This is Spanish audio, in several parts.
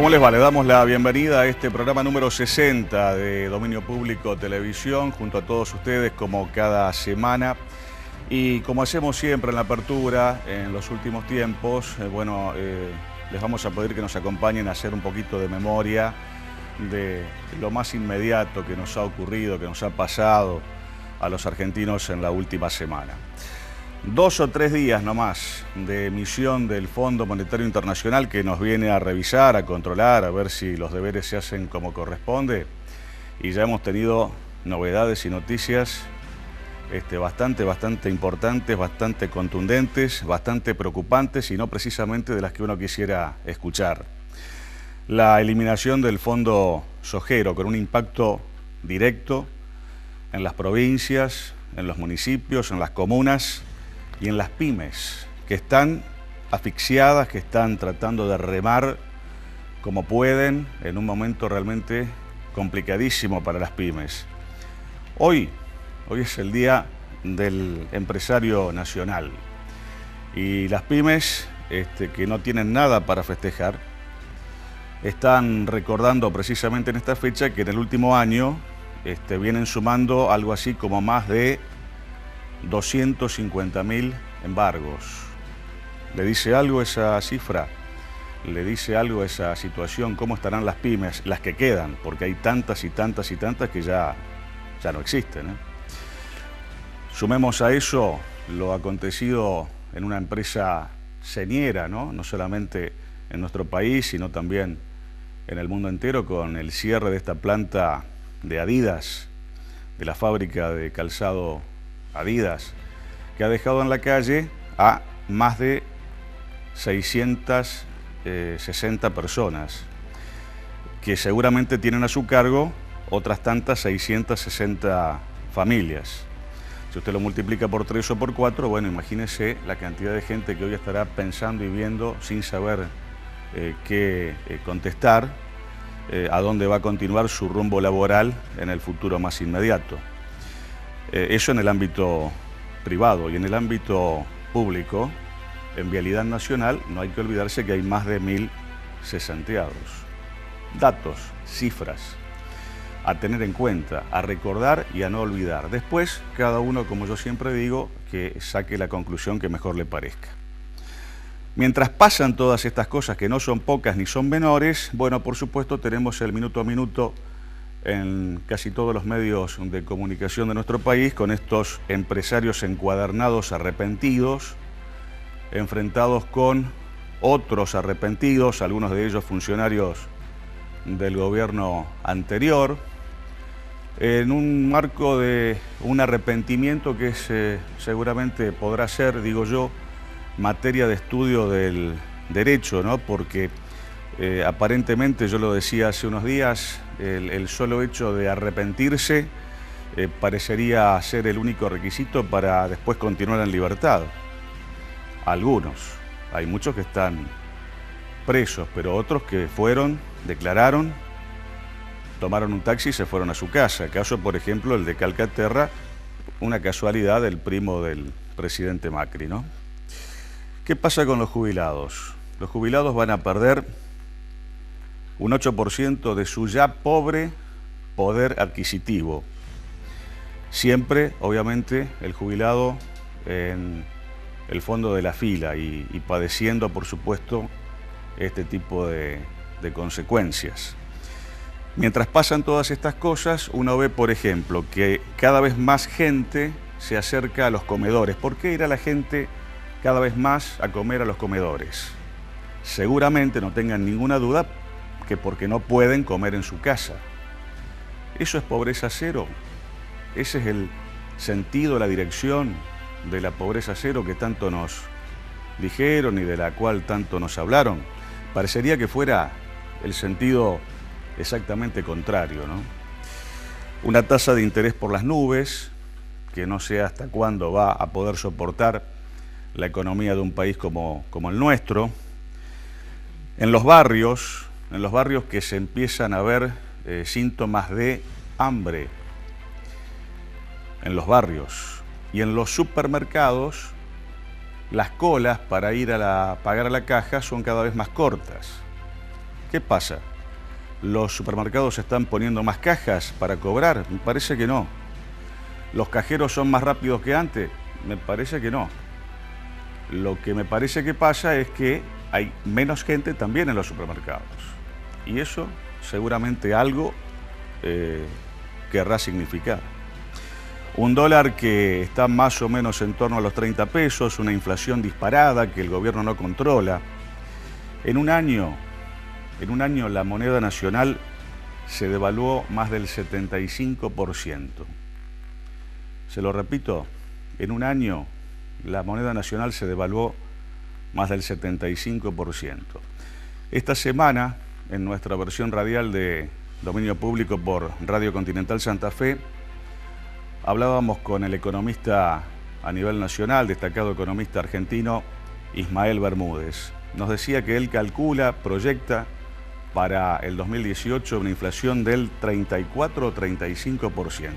¿Cómo les va? Le damos la bienvenida a este programa número 60 de Dominio Público Televisión, junto a todos ustedes como cada semana. Y como hacemos siempre en la apertura, en los últimos tiempos, les vamos a pedir que nos acompañen a hacer un poquito de memoria de lo más inmediato que nos ha ocurrido, que nos ha pasado a los argentinos en la última semana. 2 o 3 días nomás de emisión del Fondo Monetario Internacional, que nos viene a revisar, a controlar, a ver si los deberes se hacen como corresponde. Y ya hemos tenido novedades y noticias bastante importantes, bastante contundentes, bastante preocupantes y no precisamente de las que uno quisiera escuchar. La eliminación del Fondo Sojero, con un impacto directo en las provincias, en los municipios, en las comunas y en las pymes, que están asfixiadas, que están tratando de remar como pueden en un momento realmente complicadísimo para las pymes. Hoy es el Día del Empresario Nacional y las pymes que no tienen nada para festejar están recordando precisamente en esta fecha que en el último año vienen sumando algo así como más de 250.000 embargos. ¿Le dice algo esa cifra? ¿Le dice algo esa situación? ¿Cómo estarán las pymes, las que quedan? Porque hay tantas y tantas y tantas que ya no existen, Sumemos a eso lo acontecido en una empresa señera, no solamente en nuestro país, sino también en el mundo entero, con el cierre de esta planta de Adidas, de la fábrica de calzado Adidas, que ha dejado en la calle a más de 660 personas, que seguramente tienen a su cargo otras tantas 660 familias. Si usted lo multiplica por 3 o por 4, bueno, imagínese la cantidad de gente que hoy estará pensando y viendo sin saber qué contestar, a dónde va a continuar su rumbo laboral en el futuro más inmediato. Eso en el ámbito privado, y en el ámbito público, en Vialidad Nacional, no hay que olvidarse que hay más de 1.000 cesanteados. Datos, cifras, a tener en cuenta, a recordar y a no olvidar. Después, cada uno, como yo siempre digo, que saque la conclusión que mejor le parezca. Mientras pasan todas estas cosas, que no son pocas ni son menores, bueno, por supuesto tenemos el minuto a minuto en casi todos los medios de comunicación de nuestro país, con estos empresarios encuadernados arrepentidos, enfrentados con otros arrepentidos, algunos de ellos funcionarios del gobierno anterior, en un marco de un arrepentimiento que seguramente podrá ser, digo yo, materia de estudio del derecho, porque aparentemente, yo lo decía hace unos días, el solo hecho de arrepentirse parecería ser el único requisito para después continuar en libertad. Algunos, hay muchos que están presos, pero otros que fueron, declararon, tomaron un taxi y se fueron a su casa. Caso, por ejemplo, el de Calcaterra, una casualidad del primo del presidente Macri, ¿Qué pasa con los jubilados? Los jubilados van a perder un 8% de su ya pobre poder adquisitivo. Siempre, obviamente, el jubilado en el fondo de la fila y padeciendo, por supuesto, este tipo de consecuencias. Mientras pasan todas estas cosas, uno ve, por ejemplo, que cada vez más gente se acerca a los comedores. ¿Por qué irá la gente cada vez más a comer a los comedores? Seguramente, no tengan ninguna duda, que porque no pueden comer en su casa. ¿Eso es pobreza cero? ¿Ese es el sentido, la dirección de la pobreza cero que tanto nos dijeron y de la cual tanto nos hablaron? Parecería que fuera el sentido exactamente contrario, Una tasa de interés por las nubes, que no sé hasta cuándo va a poder soportar la economía de un país como el nuestro. En los barrios que se empiezan a ver síntomas de hambre, en los barrios y en los supermercados, las colas para ir a pagar a la caja son cada vez más cortas. ¿Qué pasa? ¿Los supermercados están poniendo más cajas para cobrar? Me parece que no. ¿Los cajeros son más rápidos que antes? Me parece que no. Lo que me parece que pasa es que hay menos gente también en los supermercados. Y eso seguramente algo querrá significar. Un dólar que está más o menos en torno a los 30 pesos, una inflación disparada que el gobierno no controla. En un año la moneda nacional se devaluó más del 75%. Se lo repito, en un año la moneda nacional se devaluó más del 75%. Esta semana, en nuestra versión radial de dominio público por Radio Continental Santa Fe, hablábamos con el economista a nivel nacional, destacado economista argentino, Ismael Bermúdez. Nos decía que él calcula, proyecta para el 2018 una inflación del 34 o 35%.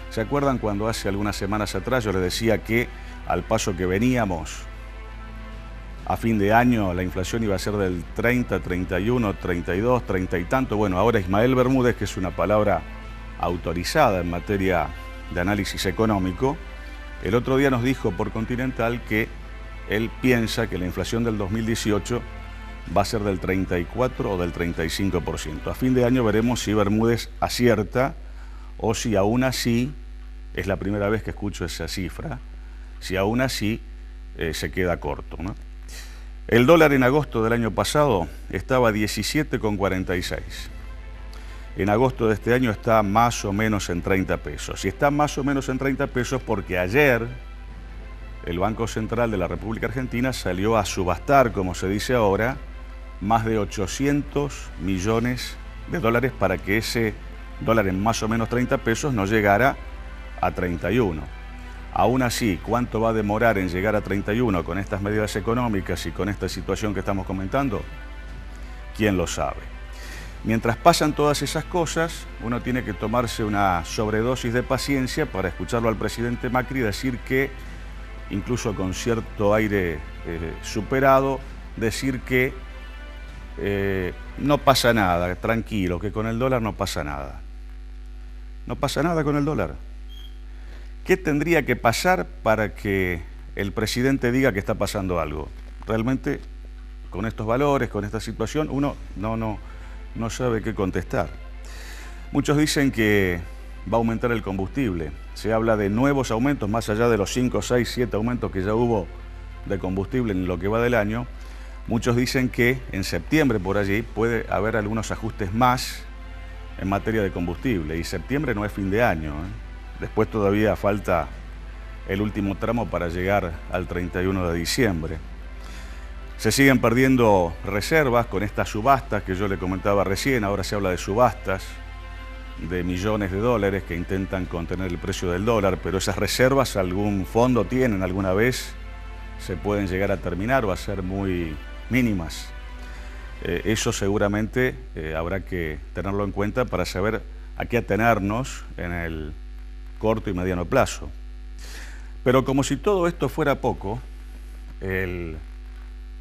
¿Se acuerdan cuando hace algunas semanas atrás yo les decía que al paso que veníamos, a fin de año la inflación iba a ser del 30, 31, 32, 30 y tanto? Bueno, ahora Ismael Bermúdez, que es una palabra autorizada en materia de análisis económico, el otro día nos dijo por Continental que él piensa que la inflación del 2018 va a ser del 34 o del 35%. A fin de año veremos si Bermúdez acierta o si aún así, es la primera vez que escucho esa cifra, si aún así se queda corto, ¿no? El dólar en agosto del año pasado estaba a 17,46. En agosto de este año está más o menos en 30 pesos. Y está más o menos en 30 pesos porque ayer el Banco Central de la República Argentina salió a subastar, como se dice ahora, más de 800 millones de dólares para que ese dólar en más o menos 30 pesos no llegara a 31. Aún así, ¿cuánto va a demorar en llegar a 31 con estas medidas económicas y con esta situación que estamos comentando? ¿Quién lo sabe? Mientras pasan todas esas cosas, uno tiene que tomarse una sobredosis de paciencia para escucharlo al presidente Macri decir que, incluso con cierto aire superado, decir que no pasa nada, tranquilo, que con el dólar no pasa nada. No pasa nada con el dólar. ¿Qué tendría que pasar para que el presidente diga que está pasando algo? Realmente, con estos valores, con esta situación, uno no sabe qué contestar. Muchos dicen que va a aumentar el combustible. Se habla de nuevos aumentos, más allá de los 5, 6, 7 aumentos que ya hubo de combustible en lo que va del año. Muchos dicen que en septiembre, por allí, puede haber algunos ajustes más en materia de combustible. Y septiembre no es fin de año, ¿eh? Después todavía falta el último tramo para llegar al 31 de diciembre. Se siguen perdiendo reservas con estas subastas que yo le comentaba recién. Ahora se habla de subastas de millones de dólares que intentan contener el precio del dólar, pero esas reservas algún fondo tienen, alguna vez se pueden llegar a terminar o a ser muy mínimas. Eso seguramente habrá que tenerlo en cuenta para saber a qué atenernos en el corto y mediano plazo. Pero como si todo esto fuera poco, el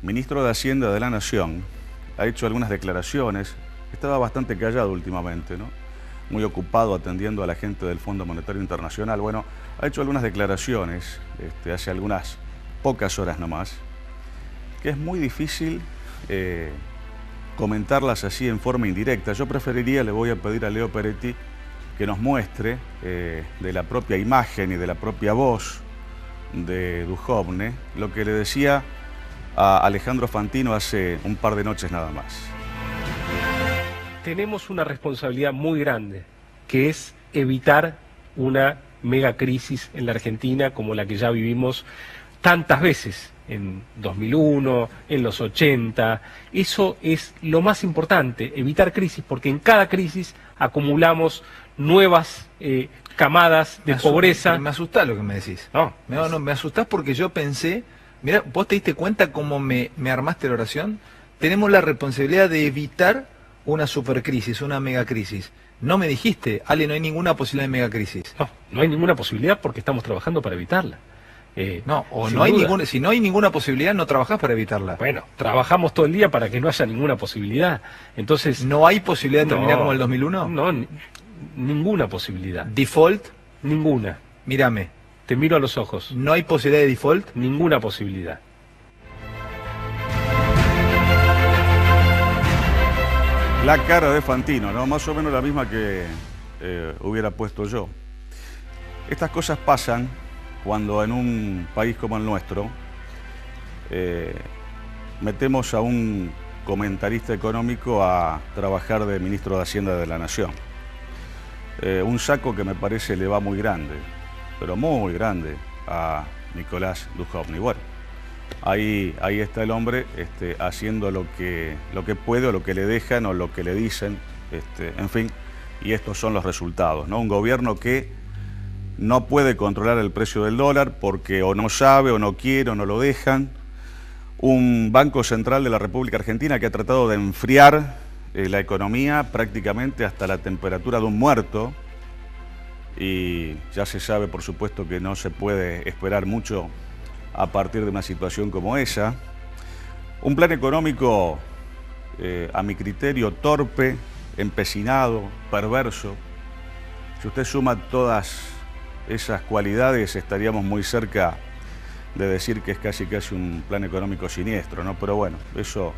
ministro de Hacienda de la Nación ha hecho algunas declaraciones. Estaba bastante callado últimamente, ¿no? Muy ocupado atendiendo a la gente del Fondo Monetario Internacional. Bueno, ha hecho algunas declaraciones hace algunas pocas horas nomás, que es muy difícil comentarlas así en forma indirecta. Yo preferiría, le voy a pedir a Leo Peretti que nos muestre de la propia imagen y de la propia voz de Duhovne lo que le decía a Alejandro Fantino hace un par de noches nada más. Tenemos una responsabilidad muy grande, que es evitar una megacrisis en la Argentina como la que ya vivimos tantas veces, en 2001, en los 80. Eso es lo más importante, evitar crisis, porque en cada crisis acumulamos nuevas camadas de pobreza. Me asustás lo que me decís. No, me asustás porque yo pensé, mira, vos te diste cuenta cómo me armaste la oración. Tenemos la responsabilidad de evitar una supercrisis, una megacrisis. No me dijiste, Ale, no hay ninguna posibilidad de megacrisis. No hay ninguna posibilidad porque estamos trabajando para evitarla. No, o sin no hay duda. ninguna, si no hay ninguna posibilidad, no trabajás para evitarla. Bueno, trabajamos todo el día para que no haya ninguna posibilidad. Entonces, ¿No hay posibilidad de terminar no, como el 2001? No, ninguna posibilidad. ¿Default? Ninguna. Mírame, Te miro a los ojos. ¿no hay posibilidad de default? Ninguna posibilidad. La cara de Fantino, ¿no? Más o menos la misma que hubiera puesto yo. Estas cosas pasan cuando en un país como el nuestro metemos a un comentarista económico a trabajar de ministro de Hacienda de la Nación. Un saco que me parece le va muy grande, pero muy grande, a Nicolás Duhovny. Bueno, ahí está el hombre haciendo lo que puede, o lo que le dejan, o lo que le dicen, en fin, y estos son los resultados, ¿no? Un gobierno que no puede controlar el precio del dólar porque o no sabe, o no quiere, o no lo dejan. Un Banco Central de la República Argentina que ha tratado de enfriar la economía prácticamente hasta la temperatura de un muerto, y ya se sabe, por supuesto, que no se puede esperar mucho a partir de una situación como esa. Un plan económico, a mi criterio, torpe, empecinado, perverso. Si usted suma todas esas cualidades, estaríamos muy cerca de decir que es casi un plan económico siniestro, ¿no? Pero bueno, eso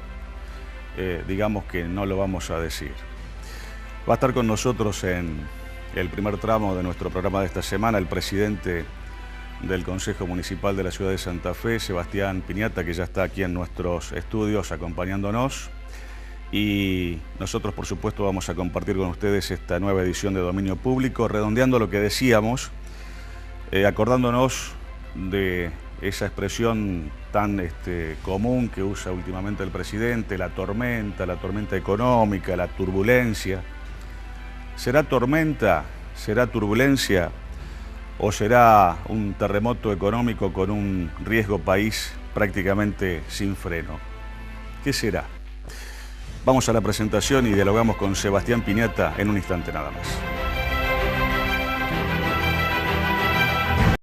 digamos que no lo vamos a decir. Va a estar con nosotros en el primer tramo de nuestro programa de esta semana el presidente del Consejo Municipal de la Ciudad de Santa Fe, Sebastián Piñata, que ya está aquí en nuestros estudios acompañándonos. Y nosotros, por supuesto, vamos a compartir con ustedes esta nueva edición de Dominio Público, redondeando lo que decíamos, acordándonos de esa expresión tan común que usa últimamente el presidente, la tormenta económica, la turbulencia. ¿Será tormenta? ¿Será turbulencia? ¿O será un terremoto económico con un riesgo país prácticamente sin freno? ¿Qué será? Vamos a la presentación y dialogamos con Sebastián Piñata en un instante nada más.